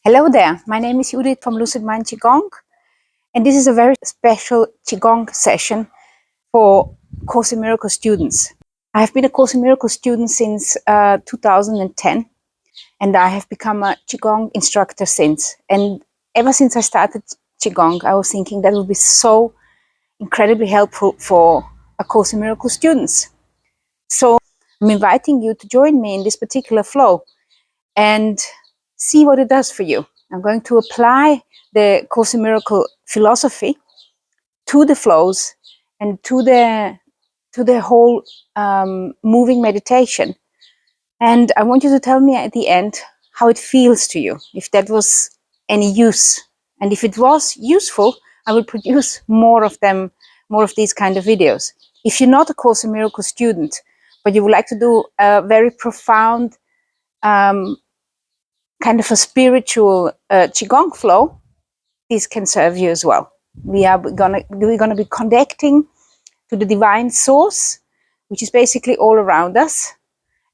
Hello there, my name is Judith from Lucid Mind Qigong, and this is a very special Qigong session for Course in Miracles students. I have been a Course in Miracles student since 2010, and I have become a Qigong instructor since. And ever since I started Qigong, I was thinking that would be so incredibly helpful for a Course in Miracles students. So I'm inviting you to join me in this particular flow and see what it does for you. I'm going to apply the Course in Miracles philosophy to the flows and to the whole moving meditation. And I want you to tell me at the end how it feels to you, if that was any use. And if it was useful, I will produce more of them, more of these kind of videos. If you're not a Course in Miracles student, but you would like to do a very profound kind of a spiritual Qigong flow, this can serve you as well. We're gonna be connecting to the divine source, which is basically all around us.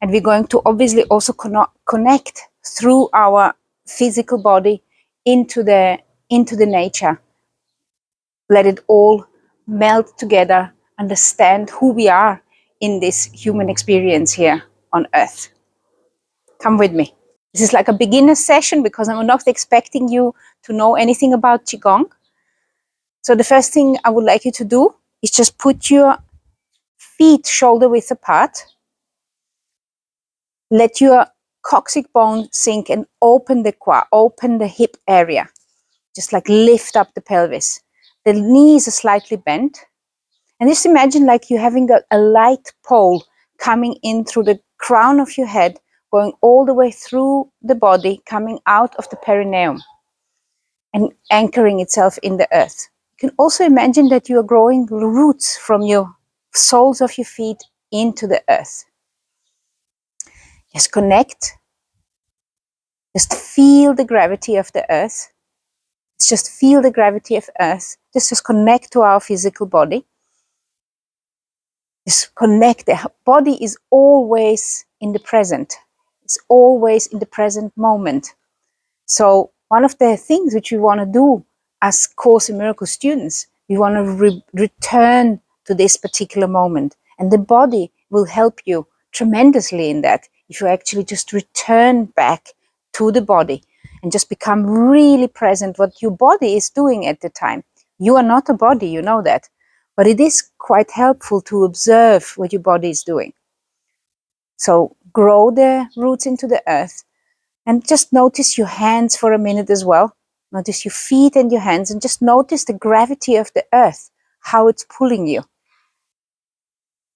And we're going to obviously also connect through our physical body into the nature. Let it all melt together, understand who we are in this human experience here on Earth. Come with me. This is like a beginner session because I'm not expecting you to know anything about Qigong. So the first thing I would like you to do is just put your feet shoulder width apart. Let your coccyx bone sink and open the hip area. Just like lift up the pelvis. The knees are slightly bent. And just imagine like you're having a light pole coming in through the crown of your head, going all the way through the body, coming out of the perineum and anchoring itself in the earth. You can also imagine that you are growing roots from your soles of your feet into the earth. Just connect. Just feel the gravity of the earth. Just feel the gravity of earth. Just connect to our physical body. Just connect. The body is always in the present. It's always in the present moment. So one of the things which we want to do as Course in Miracles students, we want to return to this particular moment. And the body will help you tremendously in that if you actually just return back to the body and just become really present what your body is doing at the time. You are not a body, you know that. But it is quite helpful to observe what your body is doing. So grow the roots into the earth. And just notice your hands for a minute as well. Notice your feet and your hands and just notice the gravity of the earth, how it's pulling you.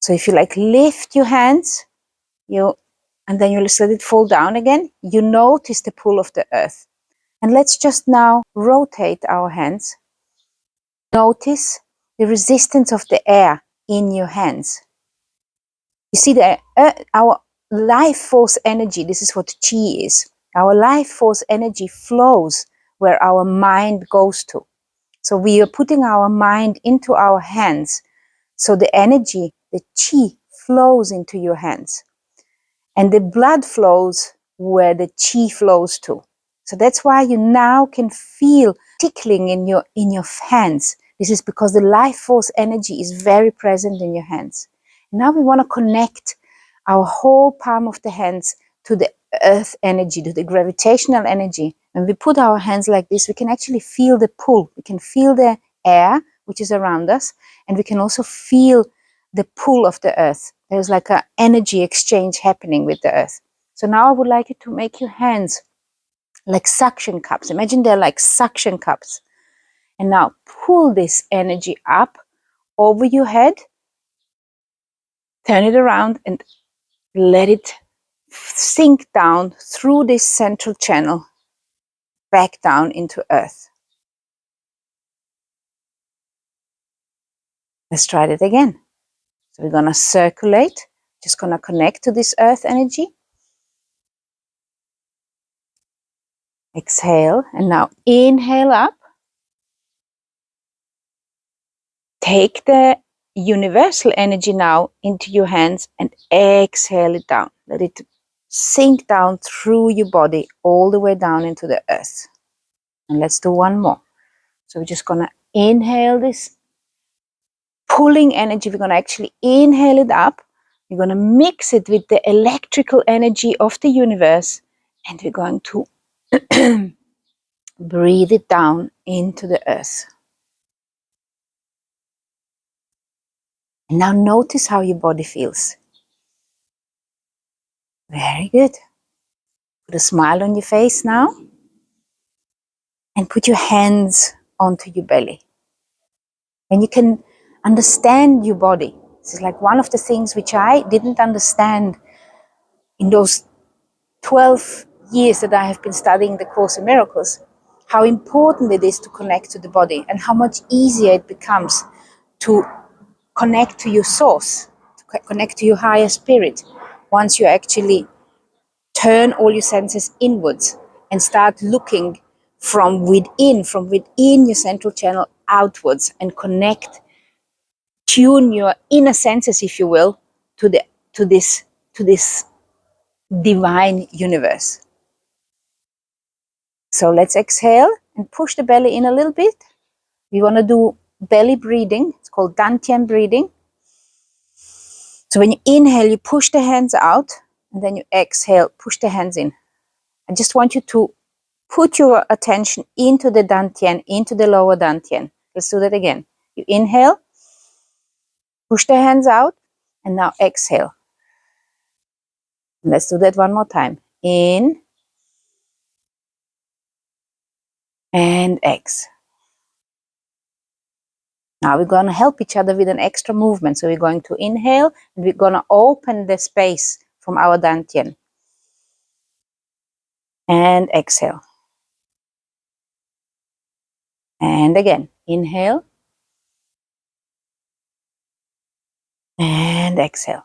So if you like lift your hands, and then you just let it fall down again, you notice the pull of the earth. And let's just now rotate our hands. Notice the resistance of the air in your hands. You see our life force energy, this is what Qi is. Our life force energy flows where our mind goes to. So we are putting our mind into our hands. So the energy, the Qi, flows into your hands. And the blood flows where the Qi flows to. So that's why you now can feel tickling in your hands. This is because the life force energy is very present in your hands. Now we want to connect our whole palm of the hands to the earth energy, to the gravitational energy. When we put our hands like this, we can actually feel the pull. We can feel the air which is around us, and we can also feel the pull of the earth. There's like an energy exchange happening with the earth. So now I would like you to make your hands like suction cups. Imagine they're like suction cups. And now pull this energy up over your head, turn it around and let it sink down through this central channel back down into earth. Let's try it again. So we're going to circulate, just going to connect to this earth energy. Exhale, and now inhale up. Take the universal energy now into your hands and exhale it down. Let it sink down through your body all the way down into the earth. And let's do one more. So we're just going to inhale this pulling energy. We're going to actually inhale it up. We're going to mix it with the electrical energy of the universe. And we're going to breathe it down into the earth. And now notice how your body feels. Very good. Put a smile on your face now. And put your hands onto your belly. And you can understand your body. This is like one of the things which I didn't understand in those 12 years that I have been studying the Course in Miracles, how important it is to connect to the body and how much easier it becomes to connect to your source, to connect to your higher spirit, once you actually turn all your senses inwards and start looking from within your central channel outwards and connect, tune your inner senses, if you will, to this divine universe. So let's exhale and push the belly in a little bit. We want to do belly breathing. It's called DANTIAN breathing. So when you inhale, you push the hands out, and then you exhale, push the hands in. I just want you to put your attention into the DANTIAN, into the lower DANTIAN. Let's do that again. You inhale, push the hands out, and now exhale. Let's do that one more time. In and exhale. Now we're going to help each other with an extra movement. So we're going to inhale and we're going to open the space from our dantian. And exhale. And again, inhale. And exhale.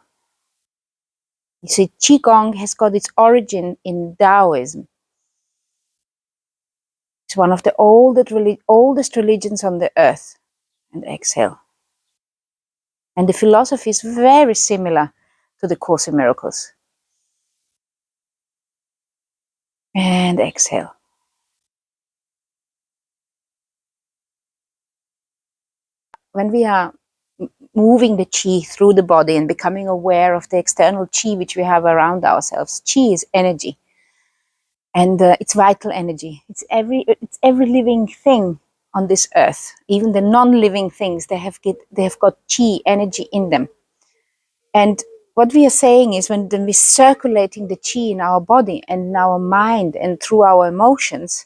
You see, Qigong has got its origin in Taoism. It's one of the oldest religions on the earth. And exhale. And the philosophy is very similar to the Course in Miracles. And exhale. When we are moving the qi through the body and becoming aware of the external qi which we have around ourselves, qi is energy. And it's vital energy. It's every living thing on this earth. Even the non-living things, they have got qi, energy in them. And what we are saying is when we're circulating the qi in our body and in our mind and through our emotions,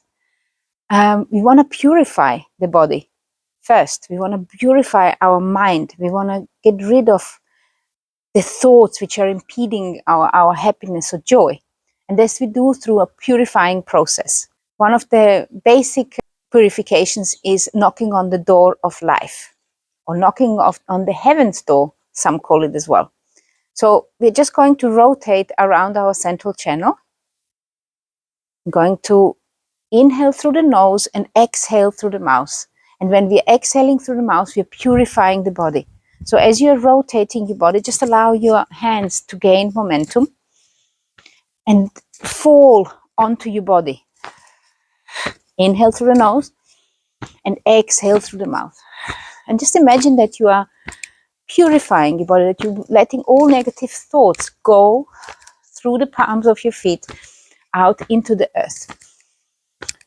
we want to purify the body first. We want to purify our mind. We want to get rid of the thoughts which are impeding our happiness or joy. And this we do through a purifying process. One of the basic purifications is knocking on the door of life, or knocking on the heaven's door, some call it as well. So we're just going to rotate around our central channel. I'm going to inhale through the nose and exhale through the mouth. And when we're exhaling through the mouth, we're purifying the body. So as you're rotating your body, just allow your hands to gain momentum and fall onto your body. Inhale through the nose and exhale through the mouth. And just imagine that you are purifying your body, that you're letting all negative thoughts go through the palms of your feet out into the earth.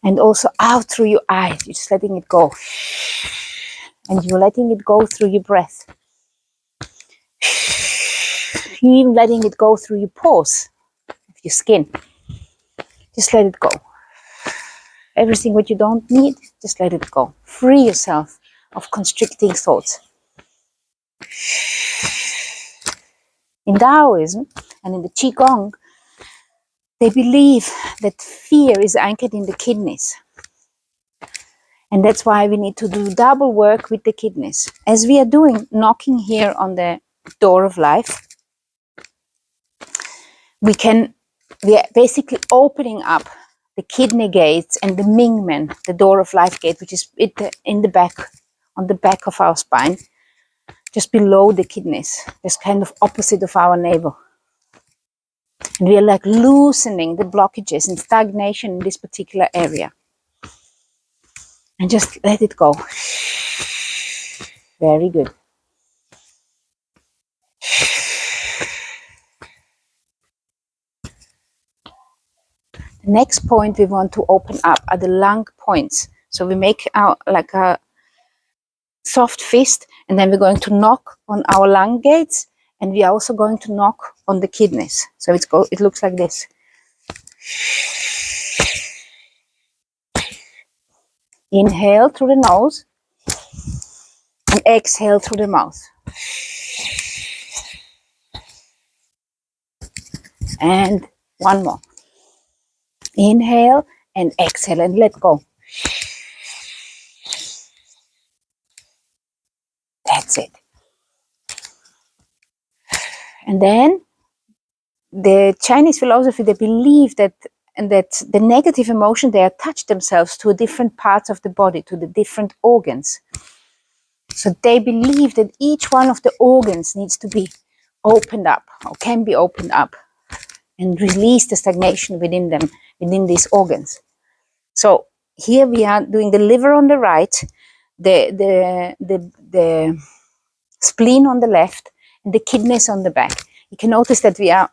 And also out through your eyes. You're just letting it go. And you're letting it go through your breath. You're even letting it go through your pores of your skin. Just let it go. Everything what you don't need, just let it go. Free yourself of constricting thoughts. In Taoism and in the Qigong, they believe that fear is anchored in the kidneys. And that's why we need to do double work with the kidneys. As we are doing, knocking here on the door of life, we are basically opening up the kidney gates and the Mingmen, the door of life gate, which is in the back, on the back of our spine, just below the kidneys, just kind of opposite of our navel. And we are like loosening the blockages and stagnation in this particular area. And just let it go. Very good. The next point we want to open up are the lung points. So we make our like a soft fist, and then we're going to knock on our lung gates, and we are also going to knock on the kidneys. So it looks like this. Inhale through the nose and exhale through the mouth. And one more. Inhale and exhale and let go. That's it. And then the Chinese philosophy, they believe that the negative emotion, they attach themselves to different parts of the body, to the different organs. So they believe that each one of the organs needs to be opened up, or can be opened up, and release the stagnation within them, within these organs. So here we are doing the liver on the right, the spleen on the left, and the kidneys on the back. You can notice that we are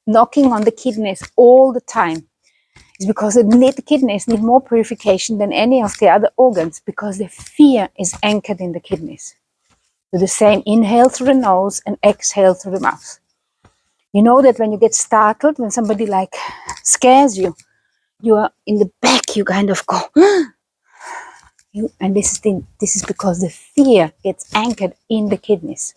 knocking on the kidneys all the time. It's because the kidneys need more purification than any of the other organs, because the fear is anchored in the kidneys. Do the same, inhale through the nose and exhale through the mouth. You know that when you get startled, when somebody like scares you, you are in the back, you kind of go, and this is because the fear gets anchored in the kidneys.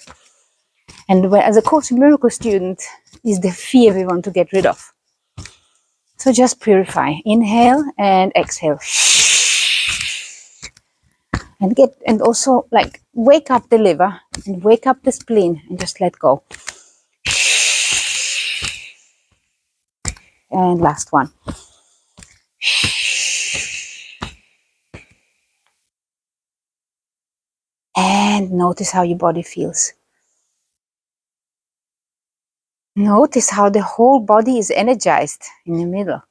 And as a Course in Miracles student, is the fear we want to get rid of. So just purify. Inhale and exhale. And also like wake up the liver and wake up the spleen and just let go. And last one. And notice how your body feels. Notice how the whole body is energized in the middle.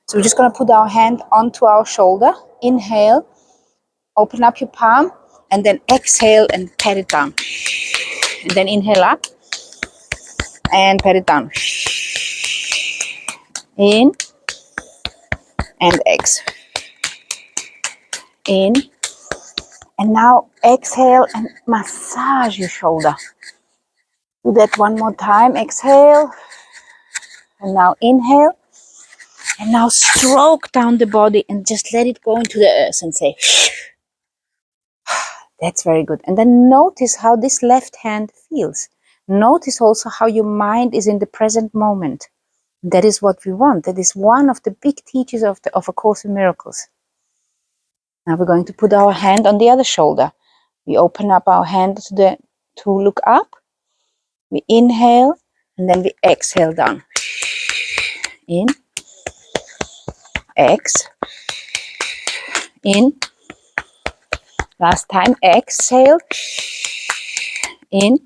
So we're just going to put our hand onto our shoulder. Inhale, open up your palm, and then exhale and pat it down. And then inhale up and pat it down. In and exhale. In. And now exhale and massage your shoulder. Do that one more time. Exhale. And now inhale. And now stroke down the body and just let it go into the earth and say, that's very good. And then notice how this left hand feels. Notice also how your mind is in the present moment. That is what we want. That is one of the big teachings of A Course in Miracles. Now we're going to put our hand on the other shoulder. We open up our hand to look up. We inhale and then we exhale down. In. X. In. Last time, exhale. In.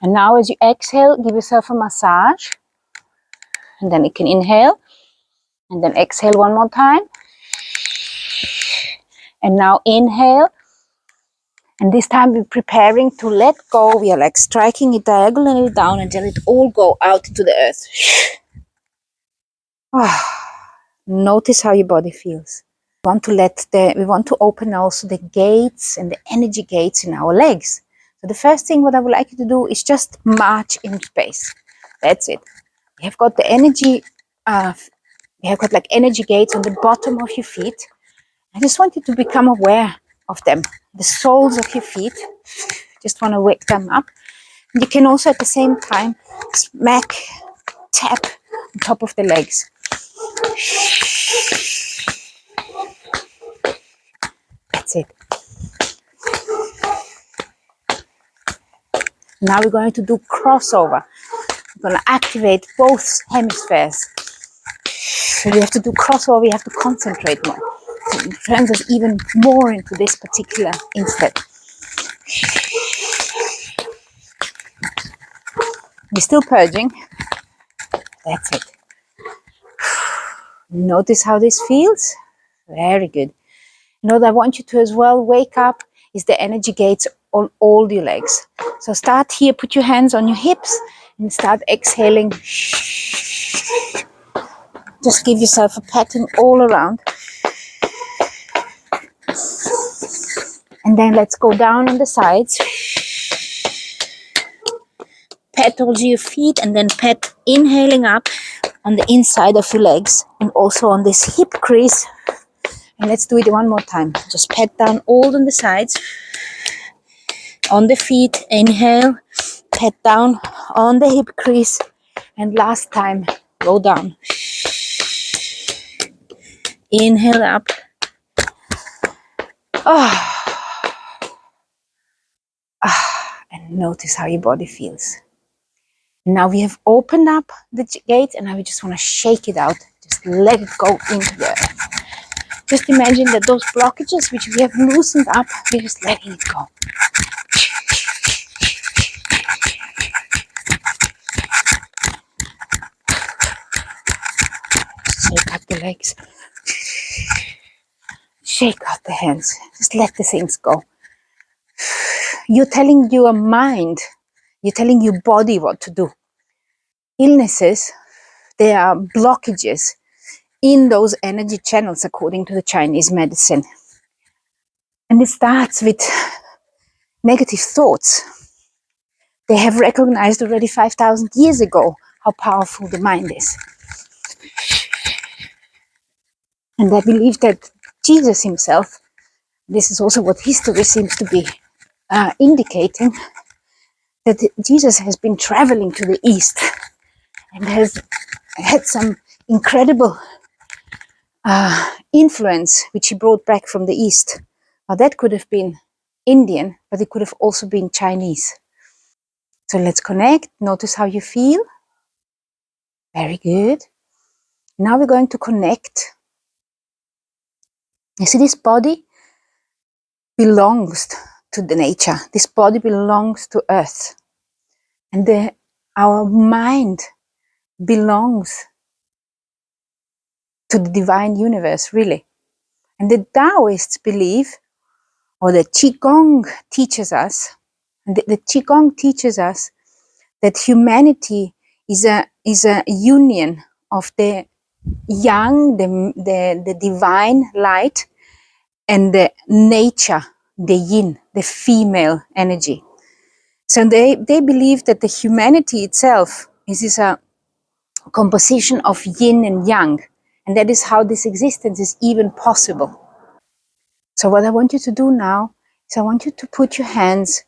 And now as you exhale, give yourself a massage. And then you can inhale. And then exhale one more time. And now inhale. And this time we're preparing to let go. We are like striking it diagonally down and let it all go out into the earth. Notice how your body feels. We want to open also the gates and the energy gates in our legs. So the first thing what I would like you to do is just march in space. That's it. You have got the energy, you have got like energy gates on the bottom of your feet. I just want you to become aware of them. The soles of your feet. Just want to wake them up. And you can also at the same time tap on top of the legs. That's it. Now we're going to do crossover. We're going to activate both hemispheres. So you have to do crossover, you have to concentrate more. So it turns us even more into this particular instant. We're still purging. That's it. Notice how this feels. Very good. You know, I want you to as well wake up is the energy gates on all your legs. So start here, put your hands on your hips and start exhaling. Just give yourself a patting all around. And then let's go down on the sides. Pat also your feet and then pat inhaling up on the inside of your legs and also on this hip crease. And let's do it one more time. Just pat down all on the sides. On the feet, inhale, pat down on the hip crease. And last time, go down. Inhale up. And notice how your body feels. Now we have opened up the gate and now we just want to shake it out. Just let it go into the earth. Just imagine that those blockages which we have loosened up, we're just letting it go. Shake out the legs. Shake out the hands. Just let the things go. You're telling your mind, you're telling your body what to do. Illnesses, there are blockages in those energy channels according to the Chinese medicine. And it starts with negative thoughts. They have recognized already 5,000 years ago how powerful the mind is. And I believe that Jesus himself, this is also what history seems to be indicating, that Jesus has been traveling to the East and has had some incredible influence which he brought back from the East. Now that could have been Indian, but it could have also been Chinese. So let's connect. Notice how you feel. Very good. Now we're going to connect. You see, this body belongs to the nature. This body belongs to Earth. And our mind belongs to the divine universe, really. And the Taoists believe, or the Qigong teaches us, and the Qigong teaches us that humanity is a union of the yang, the divine light, and the nature, the yin, the female energy. So they believe that the humanity itself is a composition of yin and yang, and that is how this existence is even possible. So what I want you to do now is I want you to put your hands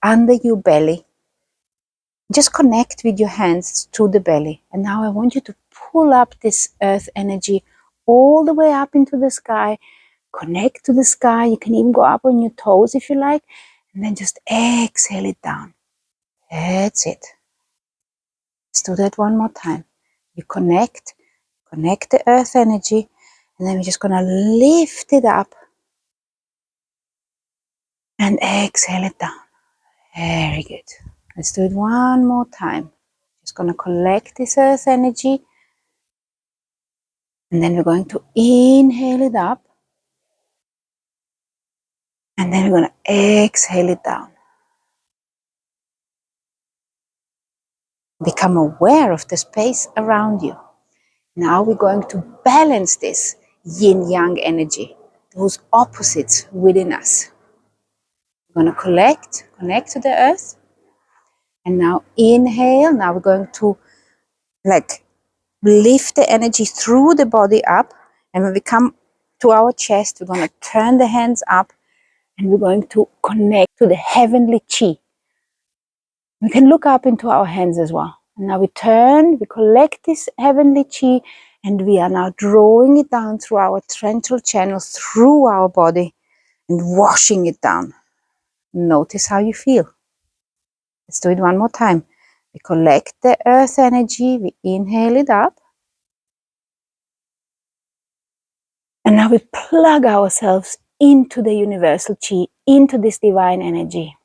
under your belly. Just connect with your hands to the belly. And now I want you to pull up this earth energy all the way up into the sky. Connect to the sky. You can even go up on your toes if you like. And then just exhale it down. That's it. Let's do that one more time. You connect the earth energy. And then we're just going to lift it up. And exhale it down. Very good. Let's do it one more time. Just going to collect this earth energy. And then we're going to inhale it up. And then we're going to exhale it down. Become aware of the space around you. Now we're going to balance this yin-yang energy, those opposites within us. We're going to connect to the earth. And now inhale. Now we're going to lift the energy through the body up. And when we come to our chest, we're going to turn the hands up and we're going to connect to the heavenly chi. We can look up into our hands as well. And now we collect this heavenly chi, and we are now drawing it down through our central channel, through our body, and washing it down. Notice how you feel. Let's do it one more time. We collect the earth energy, we inhale it up. And now we plug ourselves into the universal chi, into this divine energy.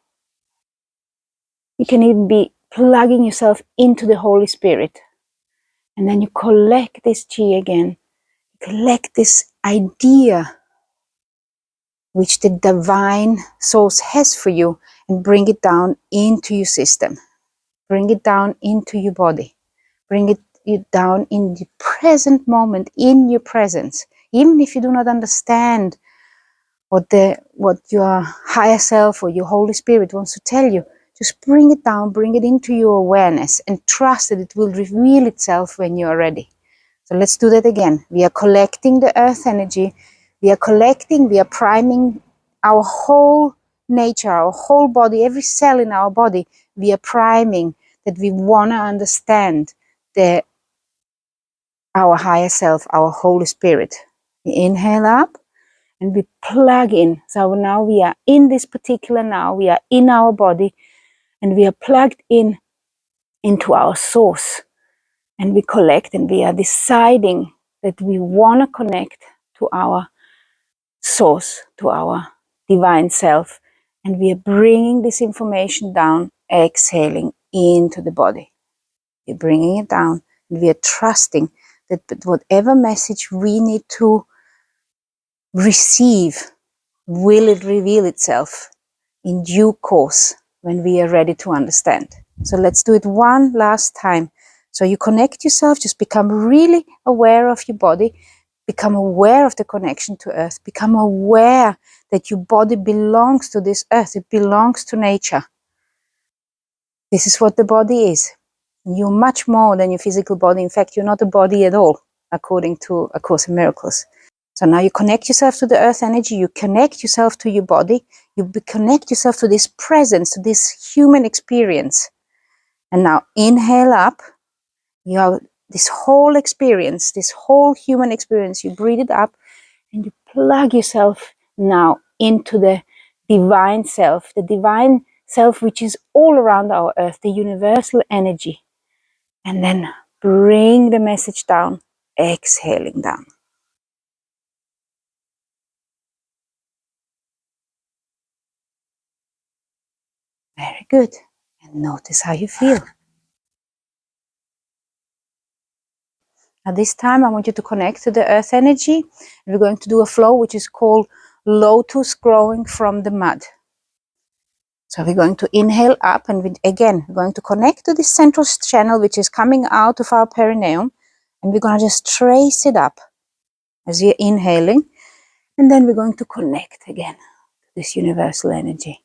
You can even be plugging yourself into the Holy Spirit. And then you collect this chi again. Collect this idea which the divine source has for you and bring it down into your system. Bring it down into your body. Bring it down in the present moment, in your presence. Even if you do not understand what your higher self or your Holy Spirit wants to tell you, just bring it down, bring it into your awareness, and trust that it will reveal itself when you are ready. So let's do that again. We are collecting the earth energy. We are priming our whole nature, our whole body, every cell in our body. We are priming that we want to understand our higher self, our Holy Spirit. We inhale up and we plug in. So now we are in this particular now, we are in our body and we are plugged in into our source. And we collect and we are deciding that we want to connect to our source, to our divine self. And we are bringing this information down, exhaling into the body. We're bringing it down and we are trusting that whatever message we need to receive, will it reveal itself in due course when we are ready to understand. So let's do it one last time. So you connect yourself, just become really aware of your body, become aware of the connection to earth, become aware that your body belongs to this earth, it belongs to nature. This is what the body is. You're much more than your physical body. In fact, you're not a body at all, according to A Course in Miracles. So now you connect yourself to the earth energy, you connect yourself to your body, you connect yourself to this presence, to this human experience. And now inhale up, you have this whole experience, this whole human experience, you breathe it up and you plug yourself now into the divine self which is all around our earth, the universal energy. And then bring the message down, exhaling down. Very good. And notice how you feel. Now this time I want you to connect to the earth energy. We're going to do a flow which is called lotus growing from the mud. So we're going to inhale up and we're going to connect to this central channel which is coming out of our perineum. And we're going to just trace it up as we're inhaling. And then we're going to connect again to this universal energy.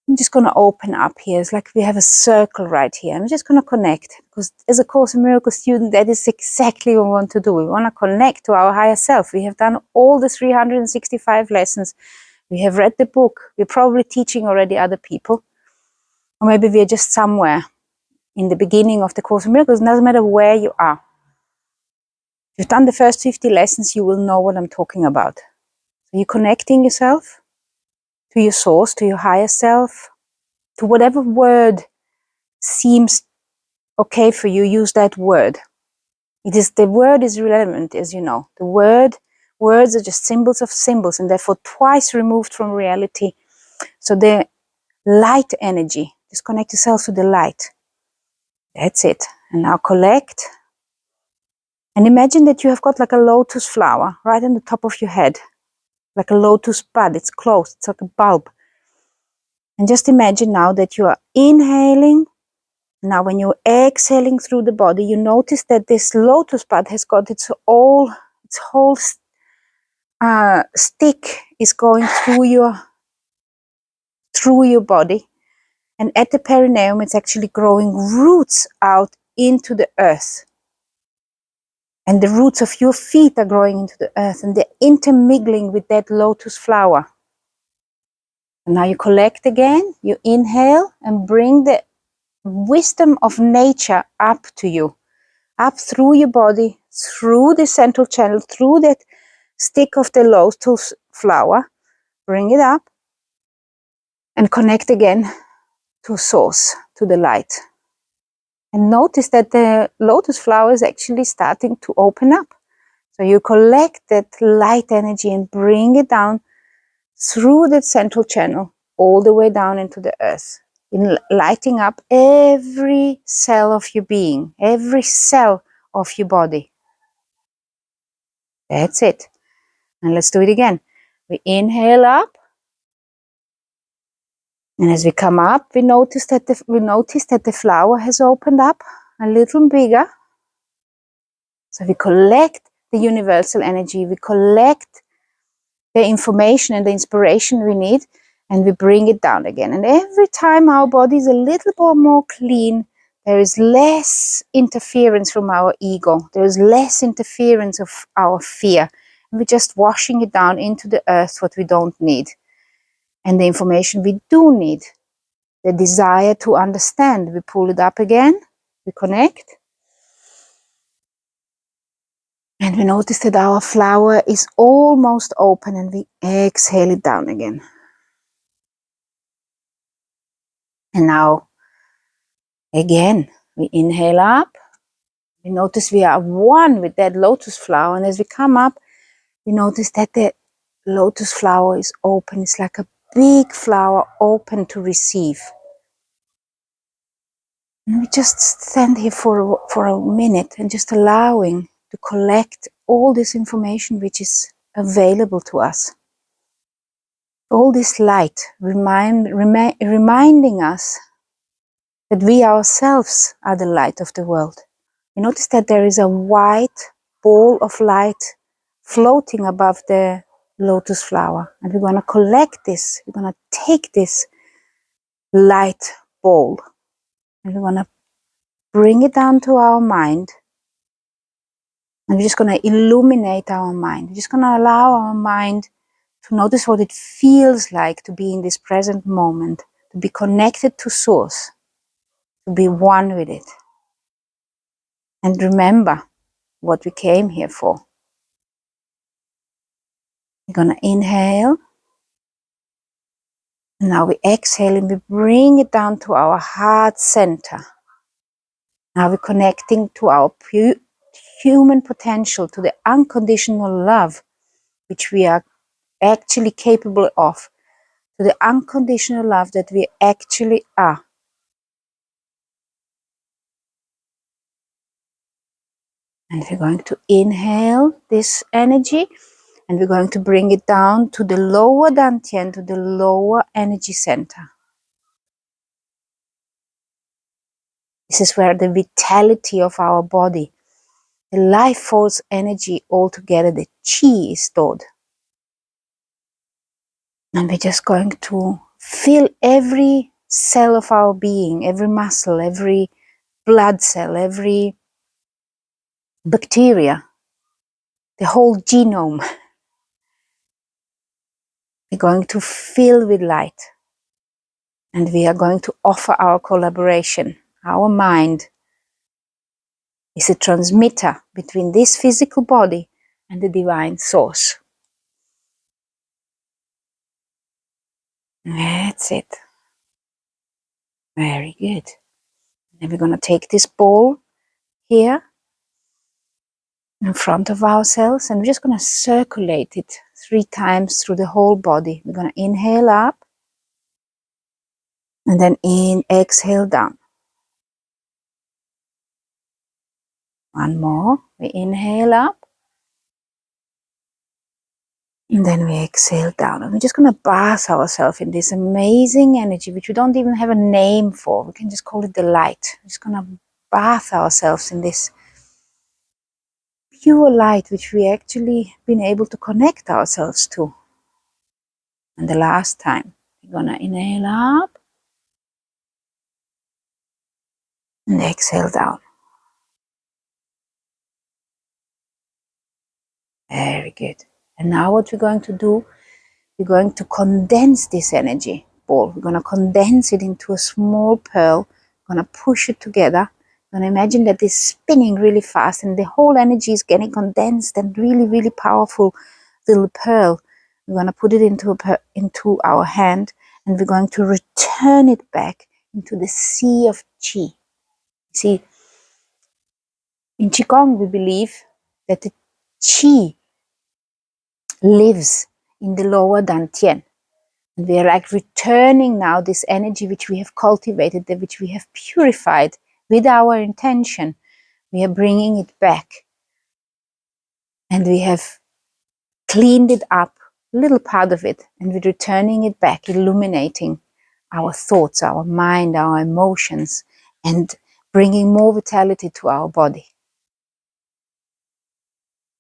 I'm just going to open up here. It's like we have a circle right here. I'm just going to connect because as a Course in Miracles student, that is exactly what we want to do. We want to connect to our higher self. We have done all the 365 lessons. We have read the book. We're probably teaching already other people. Or maybe we're just somewhere in the beginning of the Course in Miracles. It doesn't matter where you are. If you've done the first 50 lessons, you will know what I'm talking about. So you're connecting yourself to your source, to your higher self, to whatever word seems okay for you, use that word. The word is relevant, as you know. Words are just symbols of symbols and therefore twice removed from reality. So the light energy, just connect yourself to the light. That's it. And now collect. And imagine that you have got like a lotus flower right on the top of your head. Like a lotus bud, it's closed, it's like a bulb. And just imagine now that you are inhaling. Now when you're exhaling through the body, you notice that this lotus bud has got its whole stick is going through your body. And at the perineum, it's actually growing roots out into the earth. And the roots of your feet are growing into the earth and they're intermingling with that lotus flower. And now you collect again, you inhale and bring the wisdom of nature up to you, up through your body, through the central channel, through that stick of the lotus flower, bring it up and connect again to source, to the light. And notice that the lotus flower is actually starting to open up. So you collect that light energy and bring it down through that central channel, all the way down into the earth. in lighting up every cell of your being, every cell of your body. That's it. And let's do it again. We inhale up. And as we come up, we notice that the flower has opened up a little bigger. So we collect the universal energy, we collect the information and the inspiration we need, and we bring it down again. And every time our body is a little bit more clean, there is less interference from our ego. There is less interference of our fear. And we're just washing it down into the earth, what we don't need. And the information we do need, the desire to understand, we pull it up again, we connect. And we notice that our flower is almost open, and we exhale it down again. And now, again, we inhale up. We notice we are one with that lotus flower. And as we come up, we notice that the lotus flower is open. It's like a big flower open to receive. And we just stand here for a minute and just allowing to collect all this information which is available to us. All this light reminding us that we ourselves are the light of the world. You notice that there is a white ball of light floating above the lotus flower. And we're going to collect this. We're going to take this light ball and we're going to bring it down to our mind. And we're just going to illuminate our mind. We're just going to allow our mind to notice what it feels like to be in this present moment, to be connected to Source, to be one with it. And remember what we came here for. We're going to inhale. And now we exhale and we bring it down to our heart center. Now we're connecting to our human potential, to the unconditional love which we are actually capable of, to the unconditional love that we actually are. And we're going to inhale this energy and we're going to bring it down to the lower Dantian, to the lower energy center. This is where the vitality of our body, the life force energy altogether, the chi is stored. And we're just going to feel every cell of our being, every muscle, every blood cell, every bacteria, the whole genome. We're going to fill with light. And we are going to offer our collaboration. Our mind is a transmitter between this physical body and the divine source. That's it. Very good. And we're going to take this ball here in front of ourselves and we're just going to circulate it 3 times through the whole body. We're going to inhale up and then exhale down. One more. We inhale up and then we exhale down. And we're just going to bath ourselves in this amazing energy, which we don't even have a name for. We can just call it the light. We're just going to bath ourselves in this pure light, which we actually been able to connect ourselves to. And the last time, we're going to inhale up and exhale down. Very good. And now what we're going to do, we're going to condense this energy ball. We're going to condense it into a small pearl. We're going to push it together. We're going to imagine that it's spinning really fast and the whole energy is getting condensed and really, really powerful little pearl. We're going to put it into our hand and we're going to return it back into the sea of Qi. See, in Qigong we believe that the Qi lives in the lower Dantian. And we are like returning now this energy which we have cultivated, which we have purified with our intention. We are bringing it back. And we have cleaned it up, a little part of it, and we're returning it back, illuminating our thoughts, our mind, our emotions, and bringing more vitality to our body.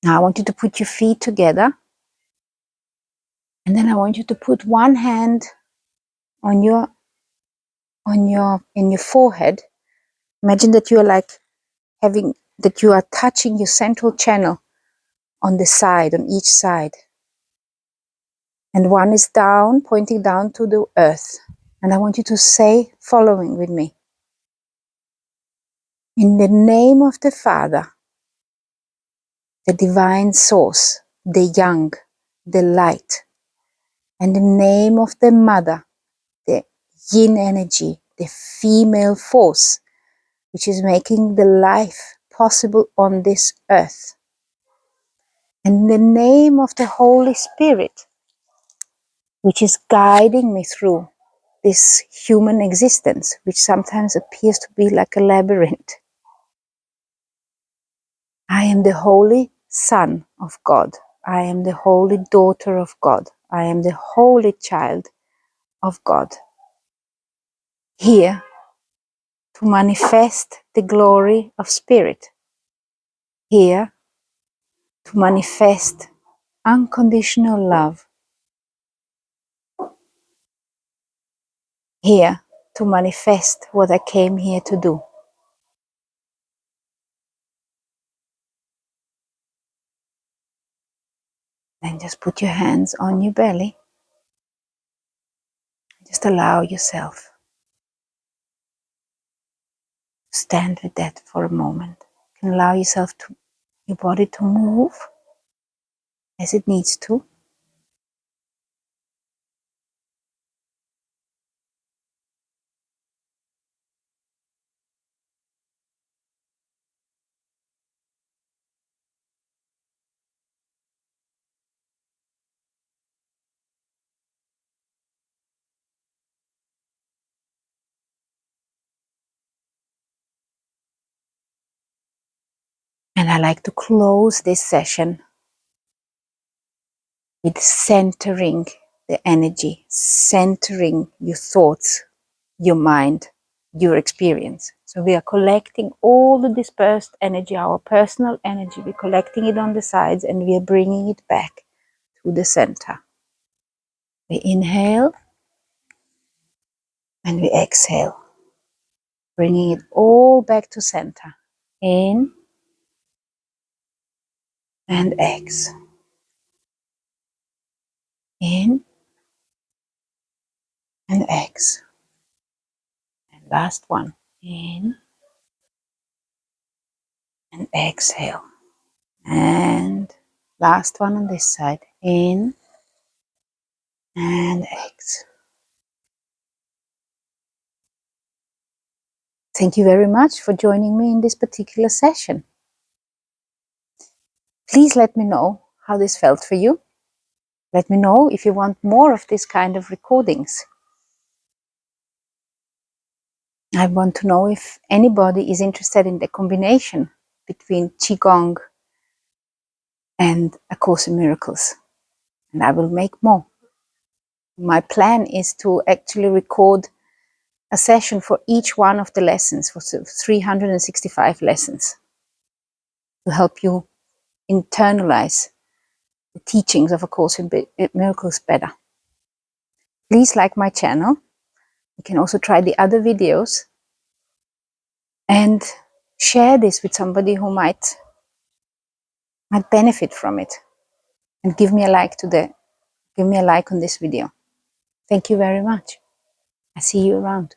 Now I want you to put your feet together, and then I want you to put one hand on your in your forehead. Imagine that you are like that you are touching your central channel on the side, on each side. And one is down, pointing down to the earth. And I want you to say, following with me. In the name of the Father, the divine source, the Yang, the light, and the name of the Mother, the Yin energy, the female force, which is making the life possible on this earth. And in the name of the Holy Spirit, which is guiding me through this human existence, which sometimes appears to be like a labyrinth. I am the Holy Son of God. I am the Holy Daughter of God. I am the Holy Child of God. Here to manifest the glory of Spirit. Here to manifest unconditional love. Here to manifest what I came here to do. Then just put your hands on your belly. Just allow yourself to stand with that for a moment. You can allow yourself to your body to move as it needs to. And I like to close this session with centering the energy, centering your thoughts, your mind, your experience. So we are collecting all the dispersed energy, our personal energy, we're collecting it on the sides and we are bringing it back to the center. We inhale and we exhale, bringing it all back to center. In and X. In and X. And last one. In and exhale. And last one on this side. In and X. Thank you very much for joining me in this particular session. Please let me know how this felt for you. Let me know if you want more of this kind of recordings. I want to know if anybody is interested in the combination between Qigong and A Course in Miracles. And I will make more. My plan is to actually record a session for each one of the lessons, for 365 lessons, to help you internalize the teachings of A Course in Miracles better. Please like my channel. You can also try the other videos and share this with somebody who might benefit from it. And give me a like on this video. Thank you very much. I see you around.